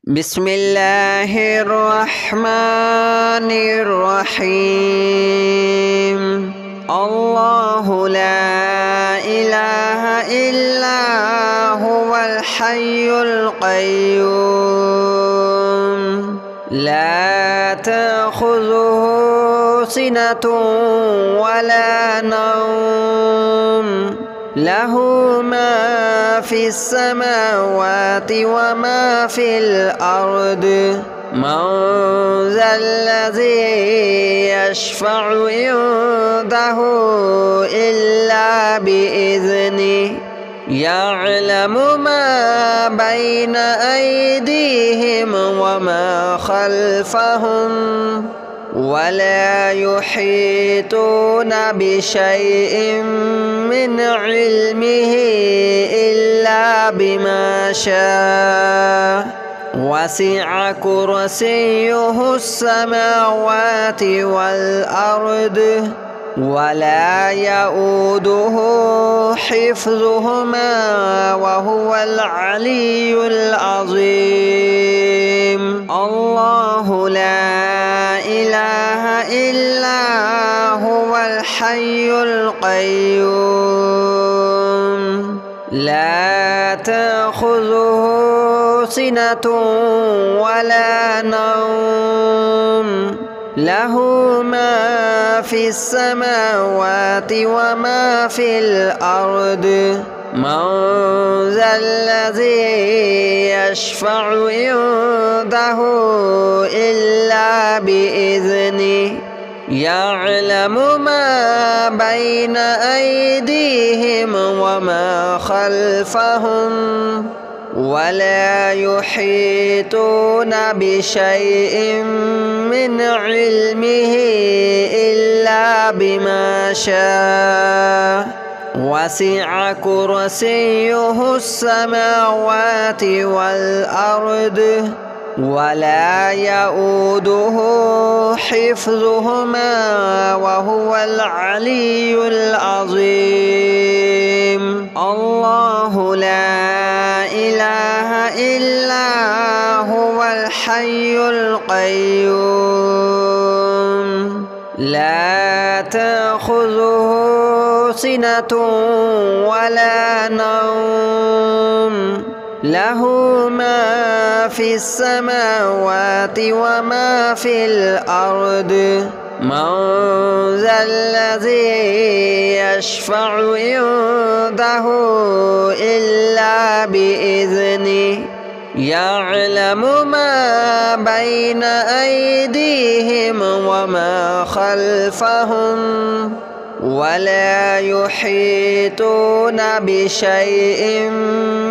بسم الله الرحمن الرحيم. الله لا إله إلا هو الحي القيوم لا تأخذه سنة ولا نوم له ما في السماوات وما في الأرض من ذا الذي يشفع عنده إلا بإذنه يعلم ما بين أيديهم وما خلفهم ولا يحيطون بشيء من علمه إلا بما شاء وسع كرسيه السماوات والأرض ولا يؤوده حفظهما وهو العلي العظيم. الله لا إله إلا هو الحي القيوم لا تأخذه سنة ولا نوم له ما في السماوات وما في الأرض من ذا الذي يشفع عنده إلا بإذنه يعلم ما بين أيديهم وما خلفهم ولا يحيطون بشيء من علمه إلا بما شاء وسع كرسيه السماوات والأرض ولا يؤوده حفظهما وهو العلي العظيم. الله لا إله إلا هو الحي القيوم لا تأخذه سنة ولا نوم له ما في السماوات وما في الأرض من ذا الذي يشفع عنده إلا بإذنه يعلم ما بين أيديهم وما خلفهم ولا يحيطون بشيء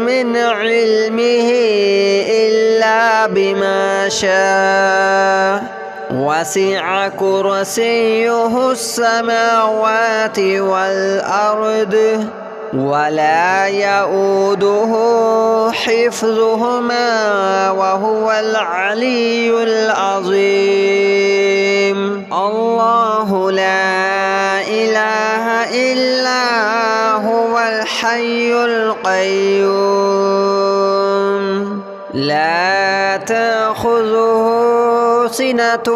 من علمه إلا بما شاء وسع كرسيه السماوات والأرض ولا يؤوده حفظهما وهو العلي العظيم. الله لا إله إلا هو الحي القيوم لا تأخذه سنة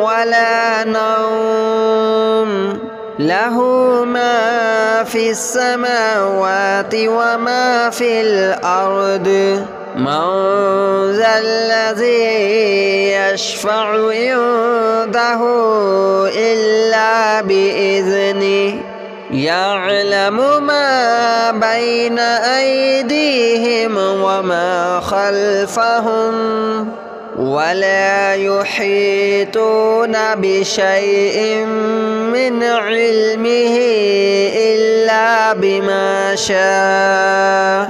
ولا نوم له ما في السماوات وما في الأرض من ذا الذي يشفع عنده إلا بإذنه يعلم ما بين أيديهم وما خلفهم ولا يحيطون بشيء من علمه إلا بما شاء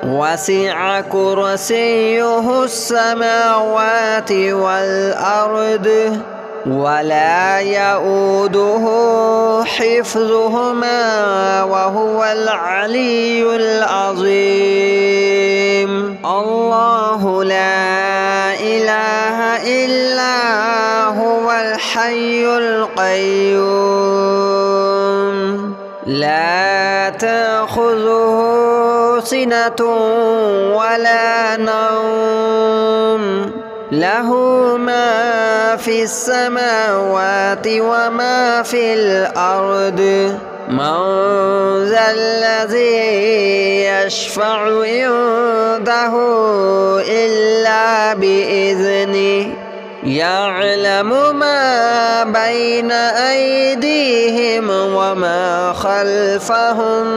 وسع كرسيه السماوات والأرض ولا يؤوده حفظهما وهو العلي العظيم. الله لا إله إلا هو الحي القيوم لا تأخذه سنة ولا نوم له ما في السماوات وما في الأرض من ذا الذي يشفع عنده إلا بإذنه يعلم ما بين أيديهم وما خلفهم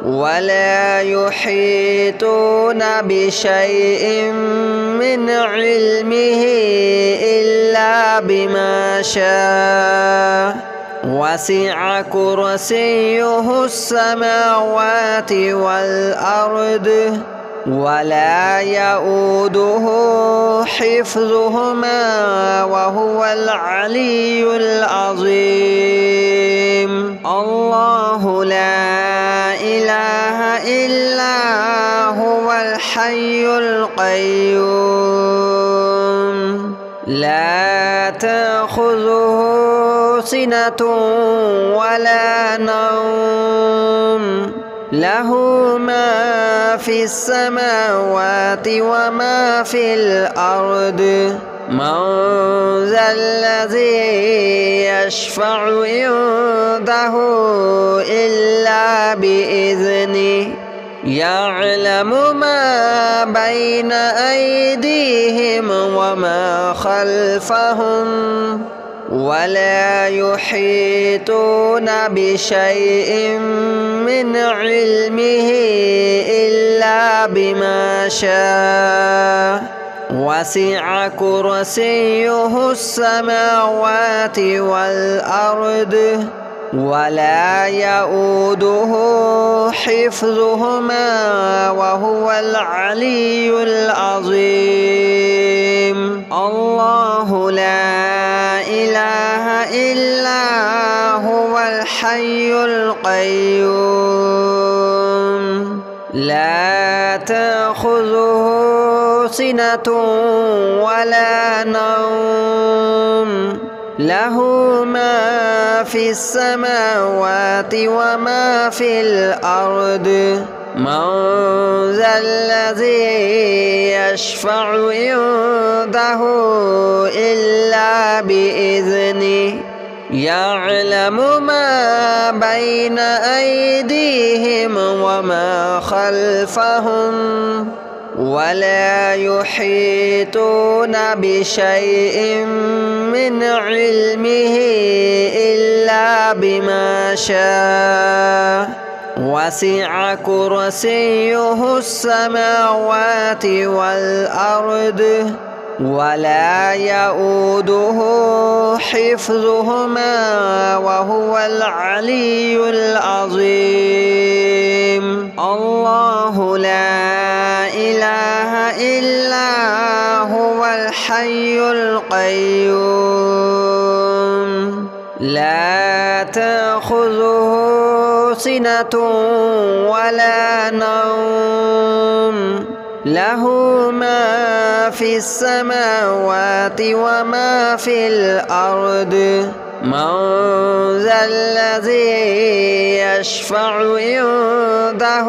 ولا يحيطون بشيء من علمه إلا بما شاء وسع كرسيه السماوات والأرض ولا يؤوده حفظهما وهو العلي العظيم. الله لا إله إلا هو الحي القيوم لا تأخذه سنة ولا نوم له ما في السماوات وما في الأرض من ذا الذي يشفع عنده إلا بإذنه يعلم ما بين أيديهم وما خلفهم ولا يحيطون بشيء من علمه إلا بما شاء وسع كرسيه السماوات والأرض ولا يؤوده حفظهما وهو العلي العظيم. الله لا إله إلا هو الحي القيوم لا تأخذه سنة ولا نوم له ما في السماوات وما في الأرض من ذا الذي يشفع عنده إلا بإذنه يعلم ما بين أيديهم وما خلفهم ولا يحيطون بشيء من علمه إلا بما شاء وسع كرسيه السماوات والأرض ولا يؤوده حفظهما وهو العلي العظيم. الله لا إله إلا هو الحي القيوم لا تأخذه سنة ولا نوم له ما في السماوات وما في الأرض من ذا الذي يشفع عنده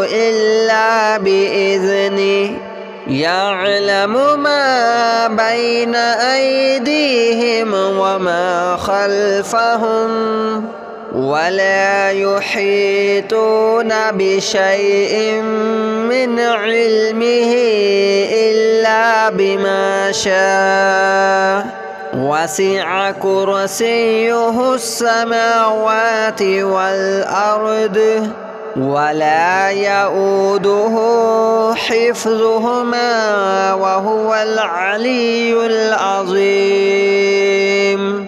إلا بإذنه يعلم ما بين أيديهم وما خلفهم ولا يحيطون بشيء من علمه إلا بما شاء وسع كرسيه السماوات والأرض ولا يؤوده حفظهما وهو العلي العظيم.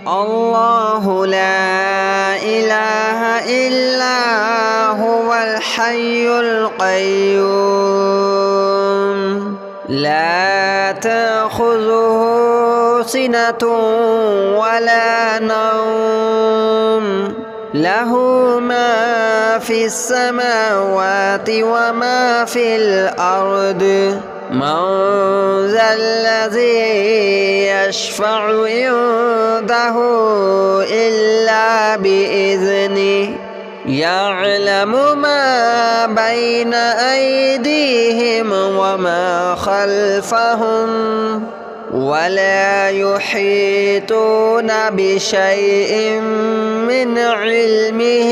الله لا إله إلا هو الحي القيوم لا تأخذه سنة ولا نوم له ما في السماوات وما في الأرض من ذا الذي يشفع عنده إلا بإذنه يعلم ما بين أيديهم وما خلفهم ولا يحيطون بشيء من علمه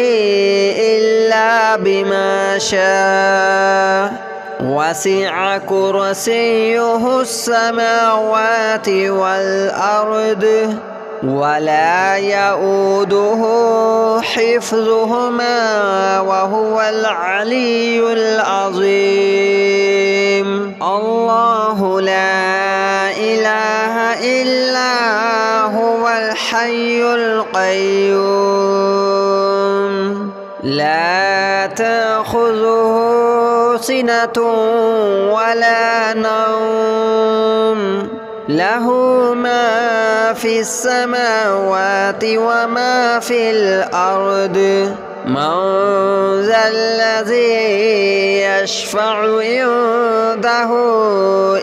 إلا بما شاء وسع كرسيه السماوات والأرض ولا يؤوده حفظهما وهو العلي العظيم. الله لا إله إلا هو الحي القيوم لا تأخذه سنة ولا نوم له ما في السماوات وما في الأرض من ذا الذي يشفع عنده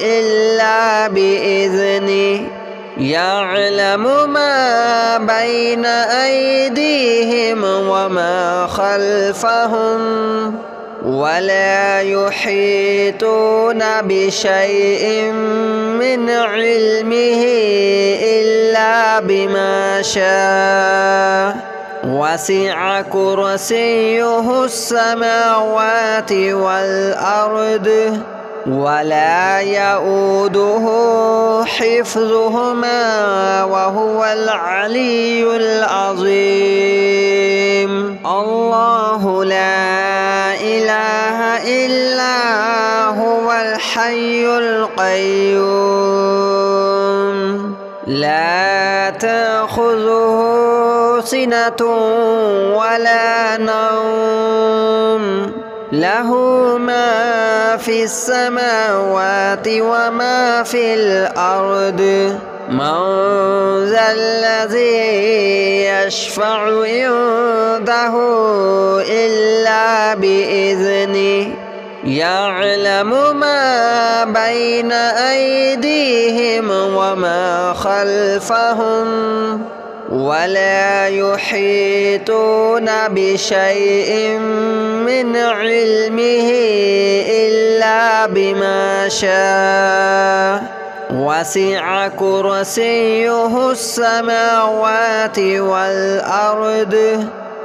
إلا بإذنه يعلم ما بين أيديهم وما خلفهم ولا يحيطون بشيء من علمه إلا بما شاء وسع كرسيه السماوات والأرض ولا يؤوده حفظهما وهو العلي العظيم. الله لا إله إلا هو الحي القيوم لا تأخذه سنة ولا نوم له ما في السماوات وما في الأرض من ذا الذي يشفع عنده إلا بإذنه يعلم ما بين أيديهم وما خلفهم ولا يحيطون بشيء من علمه إلا بما شاء وسع كرسيه السماوات والأرض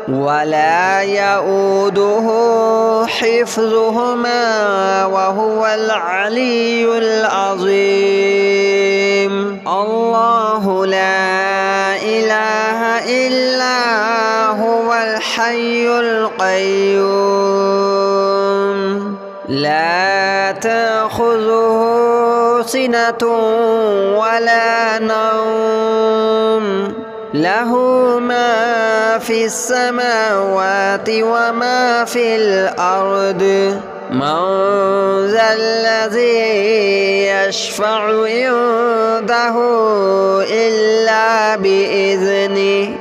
ولا يؤوده حفظهما وهو العلي العظيم. الله لا إله إلا هو الحي القيوم لا تأخذه سنة ولا نوم له ما في السماوات وما في الأرض من ذا الذي يشفع عنده إلا بإذنه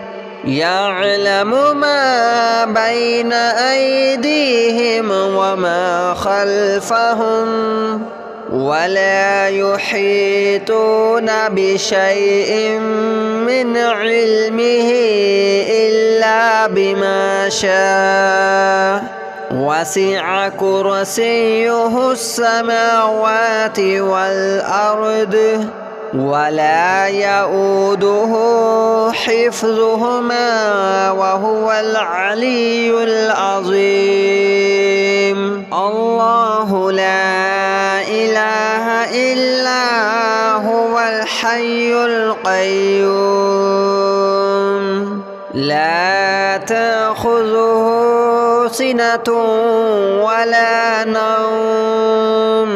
يعلم ما بين أيديهم وما خلفهم ولا يحيطون بشيء من علمه إلا بما شاء وسع كرسيه السماوات والأرض ولا يؤوده حفظهما وهو العلي العظيم. الله لا إله إلا هو الحي القيوم لا تأخذه سنة ولا نوم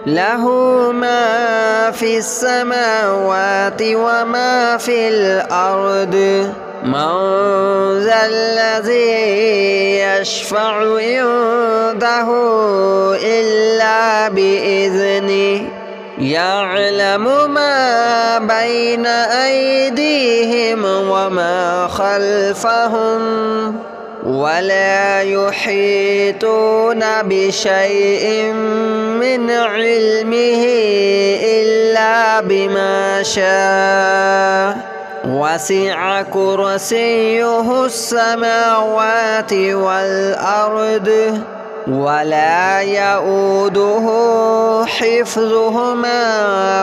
له ما في السماوات وما في الأرض من ذا الذي يشفع عنده إلا بإذنه يعلم ما بين أيديهم وما خلفهم ولا يحيطون بشيء من علمه إلا بما شاء وسع كرسيه السماوات والأرض ولا يؤوده حفظهما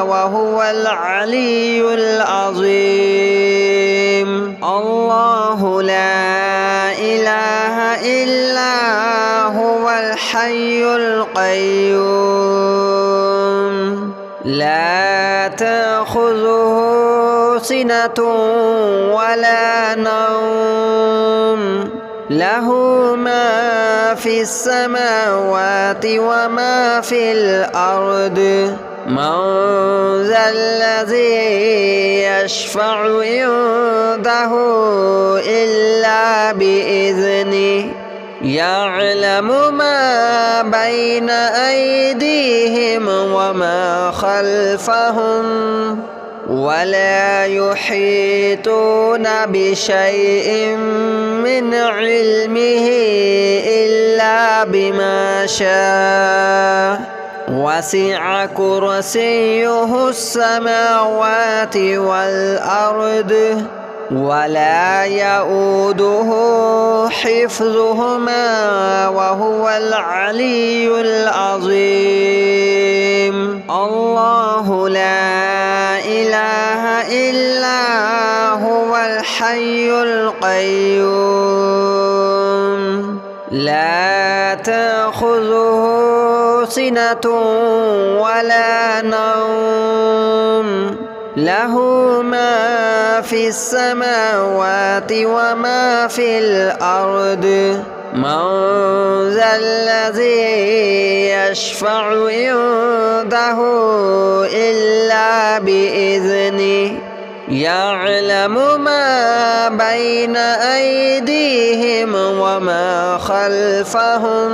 وهو العلي العظيم. الله لا إله إلا هو الحي القيوم لا تأخذه سنة ولا نوم له ما في السماوات وما في الأرض من ذا الذي يشفع عنده إلا بإذنه يعلم ما بين أيديهم وما خلفهم ولا يحيطون بشيء من علمه إلا بما شاء وسع كرسيه السماوات والأرض ولا يؤوده حفظهما وهو العلي العظيم. الله لا إله إلا هو الحي القيوم لا تأخذه سنة ولا نوم له ما في السماوات وما في الأرض من ذا الذي يشفع عنده إلا بإذنه يعلم ما بين أيديهم وما خلفهم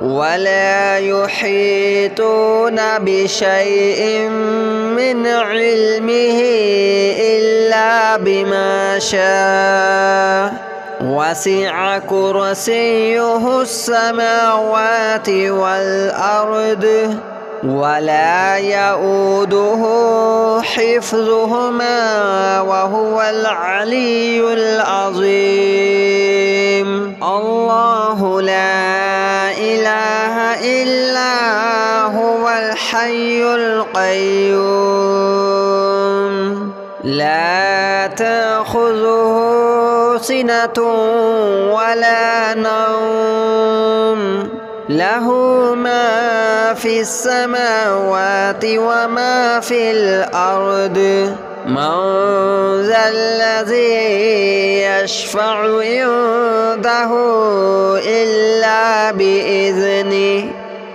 ولا يحيطون بشيء من علمه إلا بما شاء وسع كرسيه السماوات والأرض ولا يؤوده حفظهما وهو العلي العظيم. الله لا إله إلا هو الحي القيوم لا تأخذه سنة ولا نوم له ما في السماوات وما في الأرض من ذا الذي يشفع عنده إلا بإذنه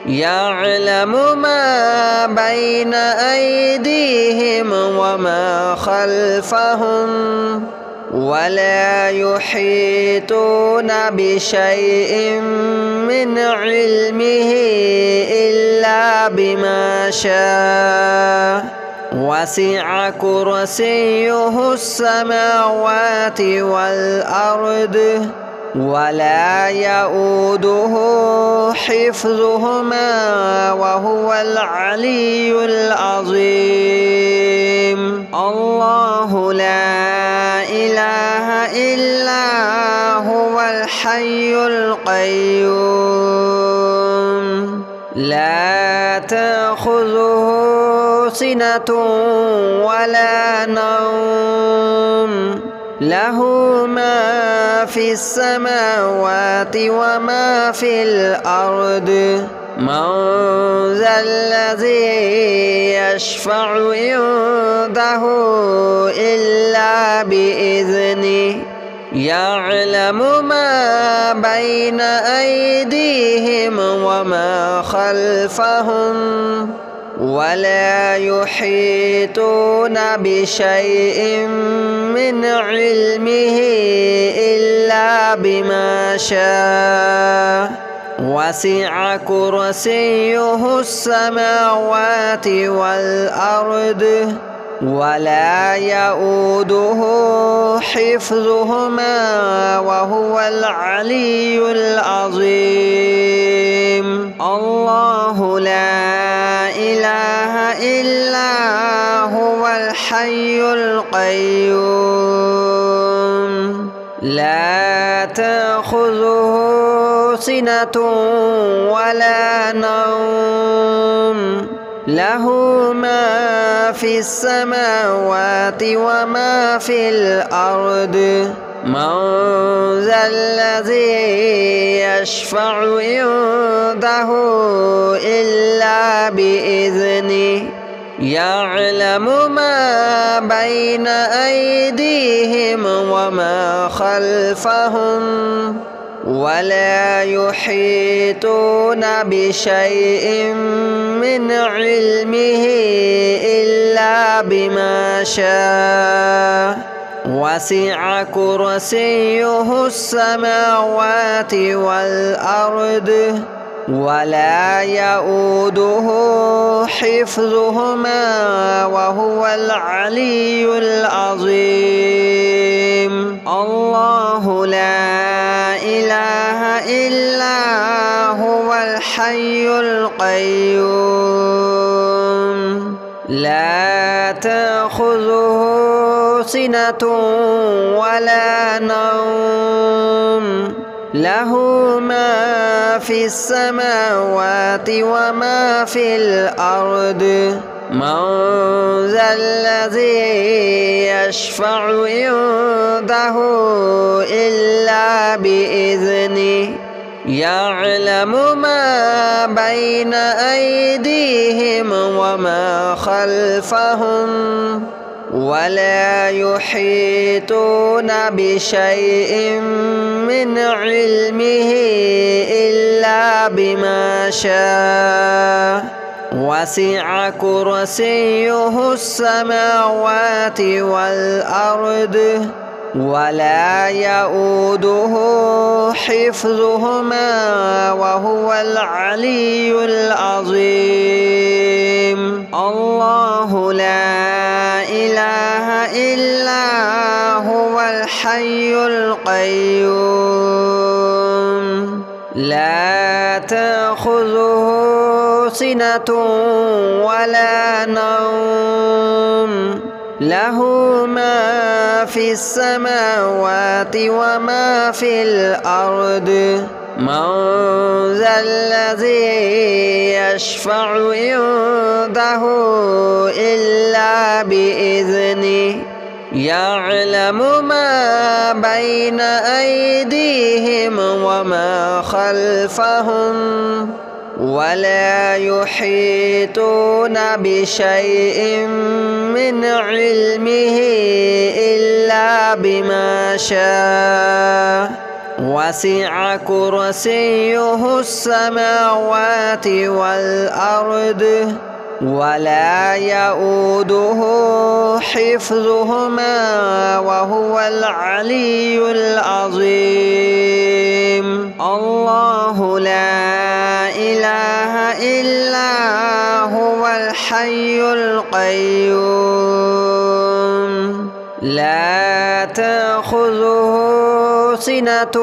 يعلم ما بين أيديهم وما خلفهم ولا يحيطون بشيء من علمه إلا بما شاء وسع كرسيه السماوات والأرض ولا يؤوده حفظهما وهو العلي العظيم. الله لا إله إلا هو الحي القيوم لا تأخذه سنة ولا نوم له ما في السماوات وما في الأرض من ذا الذي يشفع عنده إلا بإذنه يعلم ما بين أيديهم وما خلفهم ولا يحيطون بشيء من علمه إلا بما شاء وسع كرسيه السماوات والأرض ولا يؤوده حفظهما وهو العلي العظيم. الله لا إله إلا هو الحي الحي القيوم لا تأخذه سنة ولا نوم له ما في السماوات وما في الأرض من ذا الذي يشفع عنده إلا بإذنه يعلم ما بين أيديهم وما خلفهم ولا يحيطون بشيء من علمه إلا بما شاء وسع كرسيه السماوات والأرض ولا يؤوده حفظهما وهو العلي العظيم الله لا إله إلا هو الحي القيوم لا تأخذه سنة ولا نوم له ما في السماوات وما في الأرض من ذا الذي يشفع عنده إلا بإذنه يعلم ما بين أيديهم وما خلفهم ولا يحيطون بشيء من علمه إلا بما شاء وسع كرسيه السماوات والأرض ولا يؤوده حفظهما وهو العلي العظيم الله لا إله إلا هو الحي القيوم لا تأخذه سنة ولا نوم له ما في السماوات وما في الأرض من ذا الذي يشفع عنده إلا بإذنه يعلم ما بين أيديهم وما خلفهم ولا يحيطون بشيء من علمه إلا بما شاء وسع كرسيه السماوات والأرض ولا يؤوده حفظهما وهو العلي العظيم الله لا إله إلا هو الحي القيوم لا تأخذه سنة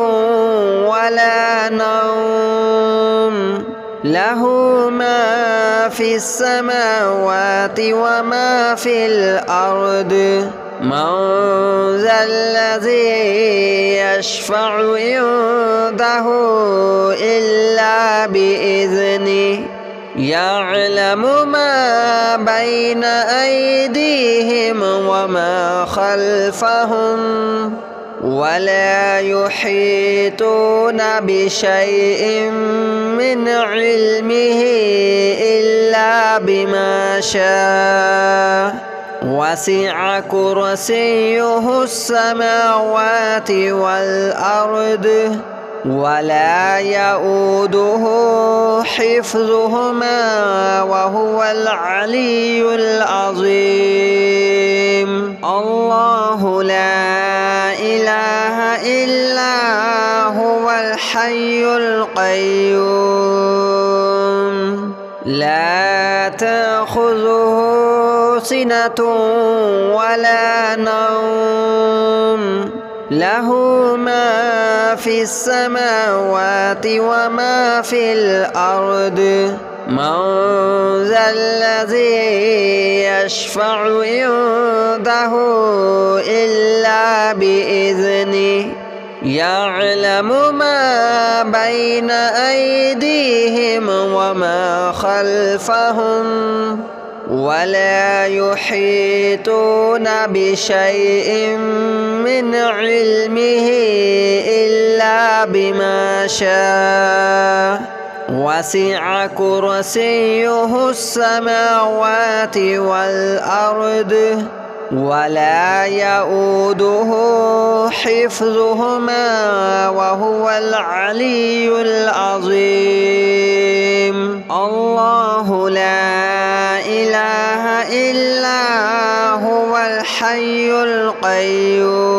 ولا نوم له ما في السماوات وما في الأرض من ذا الذي يشفع عنده إلا بإذنه يعلم ما بين أيديهم وما خلفهم ولا يحيطون بشيء من علمه إلا بما شاء وسع كرسيه السماوات والأرض ولا يؤوده حفظهما وهو العلي العظيم الله لا إله إلا هو الحي القيوم لا تأخذه سنة ولا نوم له ما في السماوات وما في الأرض من ذا الذي يشفع عنده إلا بإذنه يعلم ما بين أيديهم وما خلفهم ولا يحيطون بشيء من علمه إلا بما شاء وسع كرسيه السماوات والأرض ولا يؤوده حفظهما وهو العلي العظيم. الله لا إله إلا هو الحي القيوم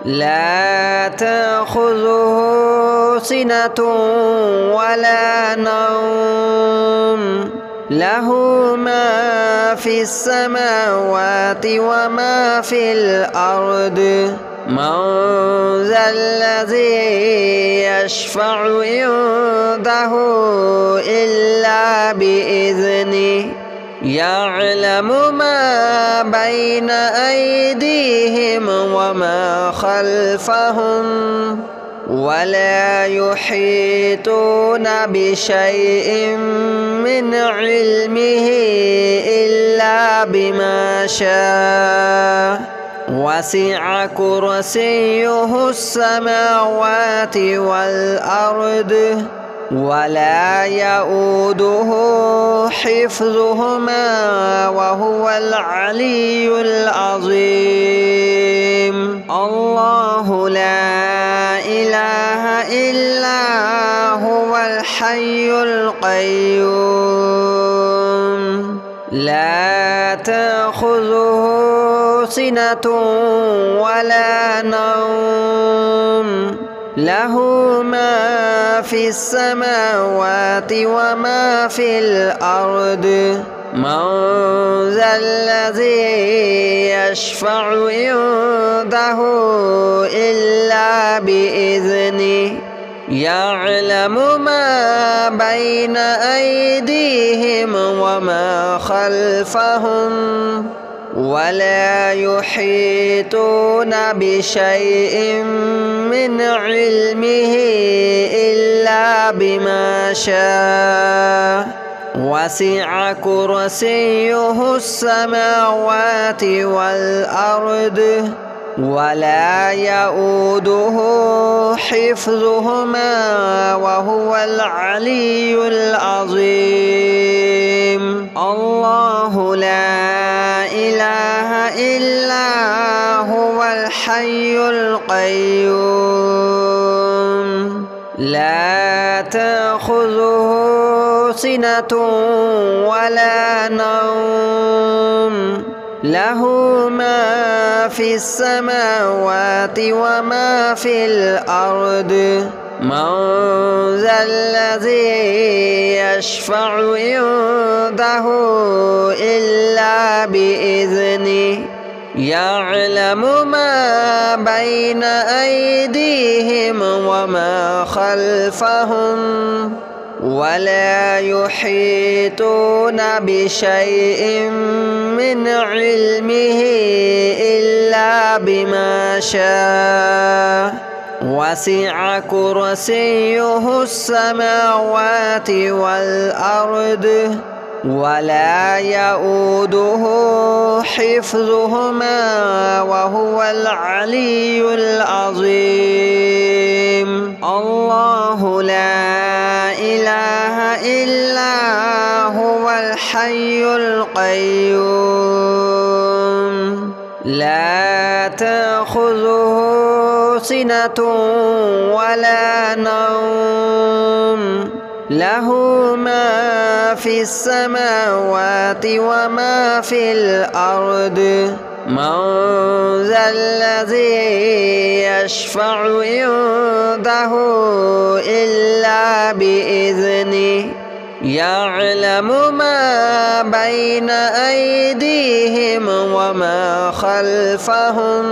لا تأخذه سنة ولا نوم له ما في السماوات وما في الأرض من ذا الذي يشفع عنده إلا بإذنه يعلم ما بين أيديهم وما خلفهم ولا يحيطون بشيء من علمه إلا بما شاء وسع كرسيه السماوات والأرض ولا يؤوده حفظهما وهو العلي العظيم. الله لا إله إلا هو الحي القيوم لا تأخذه سنة ولا نوم له ما في السماوات وما في الأرض من ذا الذي يشفع عنده إلا بإذنه يعلم ما بين أيديهم وما خلفهم ولا يحيطون بشيء من علمه إلا بما شاء وسع كرسيه السماوات والأرض ولا يؤوده حفظهما وهو العلي العظيم. الله لا إله إلا هو الحي القيوم لا تأخذه سنة ولا نوم له ما في السماوات وما في الأرض من ذا الذي يشفع عنده إلا بإذنه يعلم ما بين أيديهم وما خلفهم ولا يحيطون بشيء من علمه إلا بما شاء وسع كرسيه السماوات والأرض ولا يؤوده حفظهما وهو العلي العظيم. الله لا إله إلا هو الحي القيوم لا تأخذه سنة ولا نوم له ما في السماوات وما في الأرض من ذا الذي يشفع عنده إلا بإذنه يعلم ما بين أيديهم وما خلفهم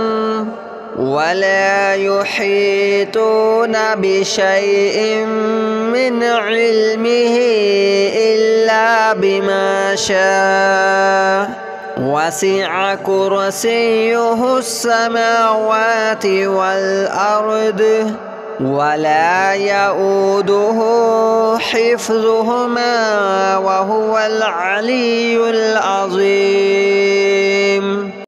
ولا يحيطون بشيء من علمه إلا بما شاء وسع كرسيه السماوات والأرض ولا يؤوده حفظهما وهو العلي العظيم.